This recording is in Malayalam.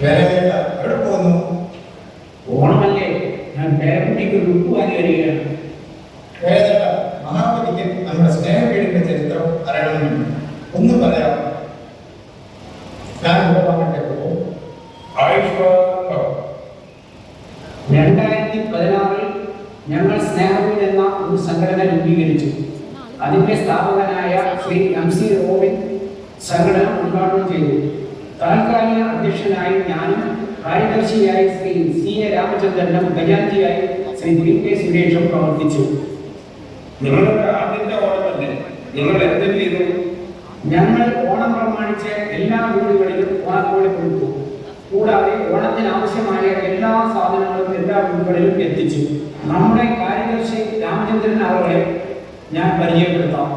എവിടെ പോകുന്നു? ഓണമല്ലേ, ഞാൻ പേരക്കുട്ടിക്ക് ഒരു ഉപ്പ് വാങ്ങി വരികയാണ്. മഹാബലിക്ക് നമ്മുടെ സ്നേഹവീടിന്റെ ചരിത്രം അറിയണമെന്നുണ്ട്. ഒന്ന് പറയാം. ഞാൻ ഇവിടെ വന്നിട്ടേ പോകും. 2016 ഞങ്ങൾ സ്നേഹവീട് എന്ന ഒരു സംഘടന രൂപീകരിച്ചു. അതിന്റെ സ്ഥാപകനായ ശ്രീ MC റോബിൻ സംഘടന ഉദ്ഘാടനം ചെയ്തു. താൽക്കാലിക അധ്യക്ഷനായി ഞാനും കാര്യദർശിയായി ശ്രീ CA രാമചന്ദ്രനും ഖജാൻജിയായി ശ്രീ PK സുരേഷും പ്രവർത്തിച്ചു. നിങ്ങളുടെ ആദ്യത്തെ ഓണമല്ലേ, നിങ്ങൾ എന്ത് ചെയ്തു? ഞങ്ങൾ ഓണം പ്രമാണിച്ച് എല്ലാ വീടുകളിലും ഓണക്കോടി കൊടുത്തു. കൂടാതെ ഓണത്തിന് ആവശ്യമായ എല്ലാ സാധനങ്ങളും എല്ലാ വീടുകളിലും എത്തിച്ചു. നമ്മുടെ കാര്യദർശി രാമചന്ദ്രൻ അവരെ ഞാൻ പരിചയപ്പെടുത്താം.